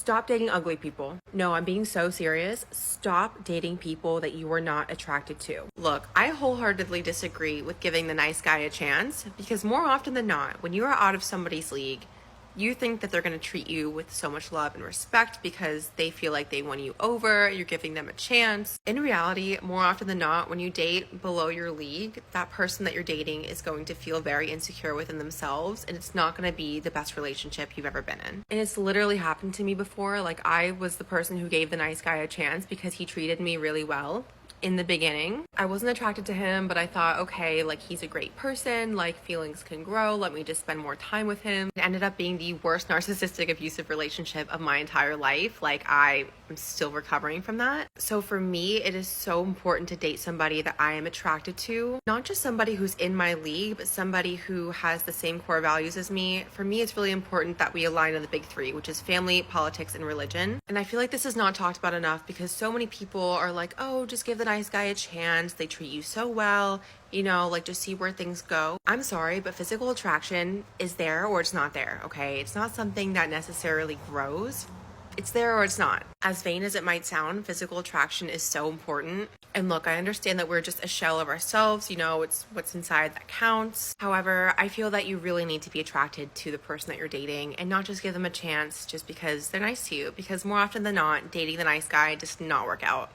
Stop dating ugly people. No, I'm being so serious. Stop dating people that you are not attracted to. Look, I wholeheartedly disagree with giving the nice guy a chance because more often than not, when you are out of somebody's league, you think that they're going to treat you with so much love and respect because they feel like they won you over, you're giving them a chance. In reality, more often than not, when you date below your league, that person that you're dating is going to feel very insecure within themselves, and it's not going to be the best relationship you've ever been in. And it's literally happened to me before. Like, I was the person who gave the nice guy a chance because he treated me really well. In the beginning, I wasn't attracted to him, but I thought, okay, like, he's a great person, like, feelings can grow, let me just spend more time with him. It ended up being the worst narcissistic abusive relationship of my entire life. Like, I am still recovering from that. So for me, it is so important to date somebody that I am attracted to, not just somebody who's in my league, but somebody who has the same core values as me. For me, it's really important that we align on the big three, which is family, politics, and religion. And I feel like this is not talked about enough because so many people are like, oh, just give the nice guy a chance, they treat you so well, you know, like, just see where things go. I'm sorry, but physical attraction is there or it's not there, okay? It's not something that necessarily grows. It's there or it's not. As vain as it might sound, physical attraction is so important. And look, I understand that we're just a shell of ourselves, you know, it's what's inside that counts. However, I feel that you really need to be attracted to the person that you're dating and not just give them a chance just because they're nice to you, because more often than not, dating the nice guy does not work out.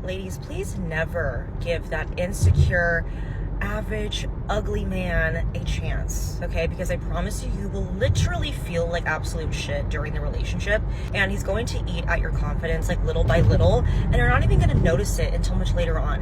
Ladies, please never give that insecure, average, ugly man a chance, okay? Because I promise you, you will literally feel like absolute shit during the relationship, and he's going to eat at your confidence, like, little by little, and you're not even going to notice it until much later on.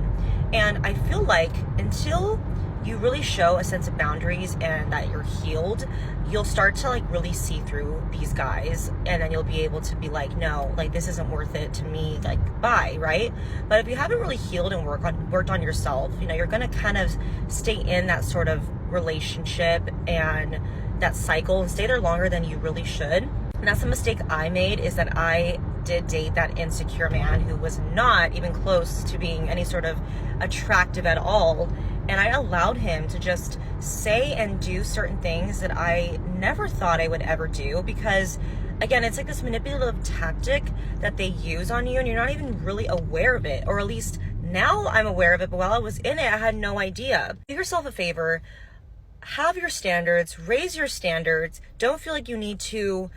And I feel like until you really show a sense of boundaries and that you're healed, you'll start to, like, really see through these guys, and then you'll be able to be like, no, like, this isn't worth it to me, like, bye, right? But if you haven't really healed and worked on yourself, you know, you're gonna kind of stay in that sort of relationship and that cycle and stay there longer than you really should. And that's the mistake I made, is that I did date that insecure man who was not even close to being any sort of attractive at all. And I allowed him to just say and do certain things that I never thought I would ever do, because, again, it's like this manipulative tactic that they use on you and you're not even really aware of it. Or at least now I'm aware of it, but while I was in it, I had no idea. Do yourself a favor, have your standards, raise your standards. Don't feel like you need to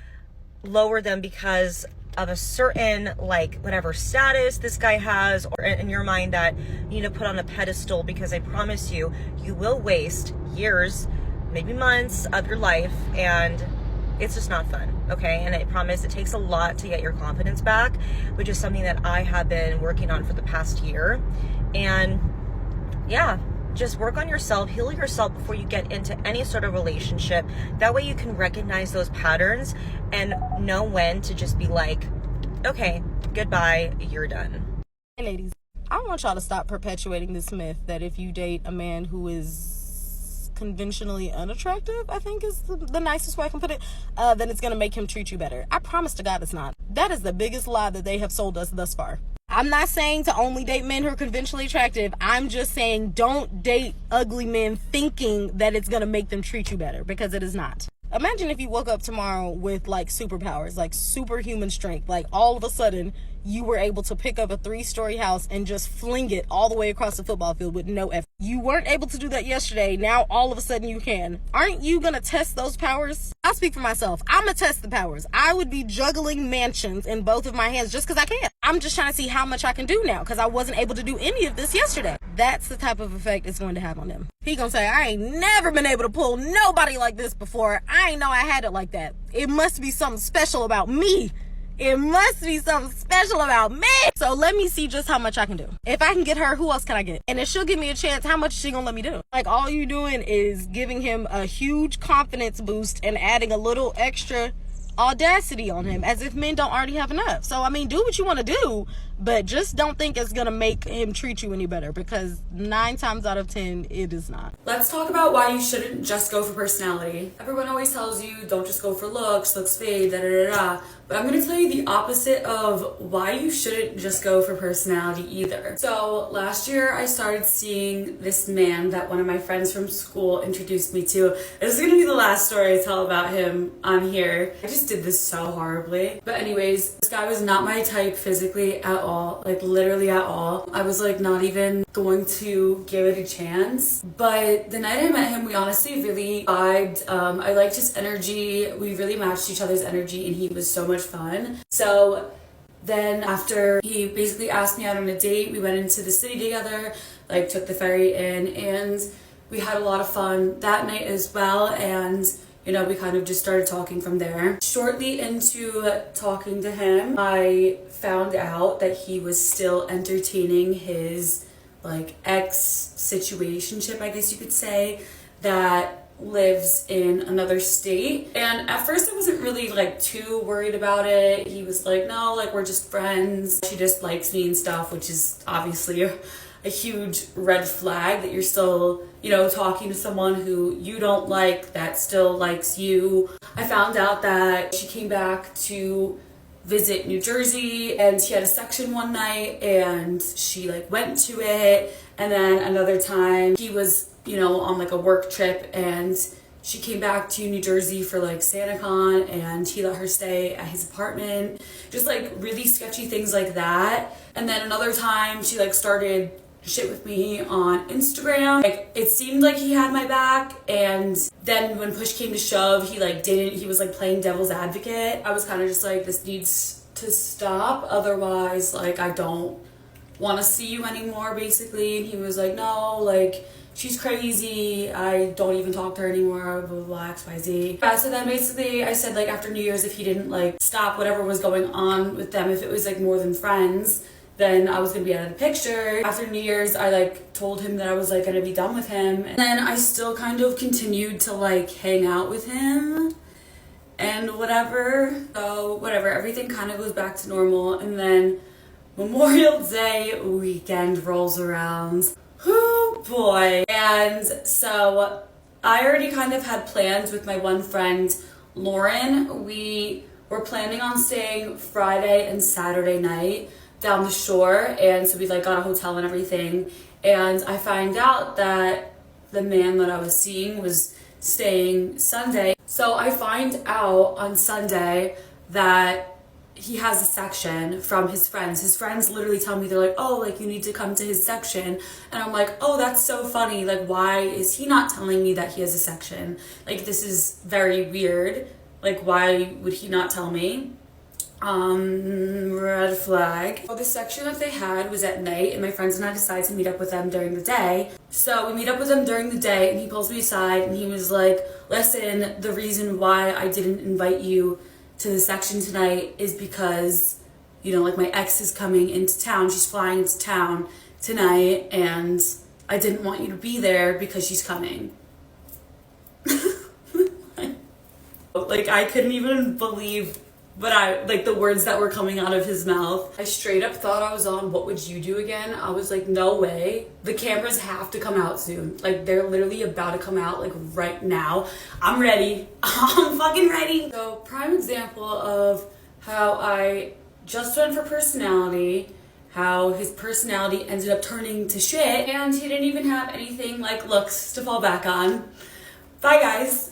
lower them because of a certain, like, whatever status this guy has, or in your mind that you need to put on a pedestal, because I promise you, you will waste years, maybe months of your life, and it's just not fun, okay? And I promise it takes a lot to get your confidence back, which is something that I have been working on for the past year. And yeah, just work on yourself, heal yourself before you get into any sort of relationship. That way you can recognize those patterns and know when to just be like, okay, goodbye, you're done. Hey ladies, I want y'all to stop perpetuating this myth that if you date a man who is conventionally unattractive, I think is the nicest way I can put it, then it's going to make him treat you better. I promise to God it's not. That is the biggest lie that they have sold us thus far. I'm not saying to only date men who are conventionally attractive. I'm just saying don't date ugly men thinking that it's going to make them treat you better, because it is not. Imagine if you woke up tomorrow with, like, superpowers, like superhuman strength. Like, all of a sudden, you were able to pick up a 3-story house and just fling it all the way across the football field with no effort. You weren't able to do that yesterday. Now, all of a sudden, you can. Aren't you going to test those powers? I'll speak for myself. I'm going to test the powers. I would be juggling mansions in both of my hands just because I can. I'm just trying to see how much I can do now, because I wasn't able to do any of this yesterday. That's the type of effect it's going to have on them. He going to say, I ain't never been able to pull nobody like this before. I ain't know I had it like that. It must be something special about me. It must be something special about me. So let me see just how much I can do. If I can get her, who else can I get? And if she'll give me a chance, how much is she gonna let me do? Like, all you doing is giving him a huge confidence boost and adding a little extra audacity on him, as if men don't already have enough. So, I mean, do what you want to do, but just don't think it's gonna make him treat you any better, because 9 times out of 10, it is not. Let's talk about why you shouldn't just go for personality. Everyone always tells you don't just go for looks fade, da da da da. But I'm gonna tell you the opposite of why you shouldn't just go for personality either. So last year I started seeing this man that one of my friends from school introduced me to. This is gonna be the last story I tell about him on here. I just did this so horribly. But anyways, this guy was not my type physically at all, like literally at all. I was like not even going to give it a chance. But the night I met him, we honestly really vibed. I liked his energy. We really matched each other's energy and he was so much fun. So then after he basically asked me out on a date, we went into the city together, like took the ferry in, and we had a lot of fun that night as well. And you know, we kind of just started talking from there. Shortly into talking to him, I found out that he was still entertaining his like ex situationship, I guess you could say, that lives in another state. And at first I wasn't really like too worried about it. He was like, no, like we're just friends. She just likes me and stuff, which is obviously a huge red flag that you're still, you know, talking to someone who you don't like that still likes you. I found out that she came back to visit New Jersey and she had a section one night and she like went to it, and then another time he was, you know, on like a work trip and she came back to New Jersey for like SantaCon and he let her stay at his apartment. Just like really sketchy things like that. And then another time she like started shit with me on Instagram. Like it seemed like he had my back, and then when push came to shove, he like didn't. He was like playing devil's advocate. I was kind of just like, this needs to stop, otherwise like I don't want to see you anymore basically. And he was like, no, like she's crazy, I don't even talk to her anymore, blah, blah, blah, XYZ. Yeah, so then basically I said like after New Year's, if he didn't like stop whatever was going on with them, if it was like more than friends, then I was gonna be out of the picture. After New Year's, I like told him that I was like gonna be done with him. And then I still kind of continued to like hang out with him and whatever. So whatever, everything kind of goes back to normal. And then Memorial Day weekend rolls around. Oh boy. And so I already kind of had plans with my one friend, Lauren. We were planning on staying Friday and Saturday night down the shore, and so we like got a hotel and everything. And I find out that the man that I was seeing was staying Sunday. So I find out on Sunday that he has a section from his friends. His friends literally tell me, they're like, oh, like you need to come to his section. And I'm like, oh, that's so funny. Like, why is he not telling me that he has a section? Like, this is very weird. Like, why would he not tell me? Red flag. Well, the section that they had was at night, and my friends and I decided to meet up with them during the day. So we meet up with him during the day, and he pulls me aside and he was like, listen, the reason why I didn't invite you to the section tonight is because, you know, like my ex is coming into town. She's flying into town tonight, and I didn't want you to be there because she's coming. Like, I couldn't even believe the words that were coming out of his mouth. I straight up thought I was on What Would You Do Again? I was like, no way. The cameras have to come out soon. Like, they're literally about to come out, like, right now. I'm ready. I'm fucking ready. So, prime example of how I just went for personality, how his personality ended up turning to shit, and he didn't even have anything like looks to fall back on. Bye, guys.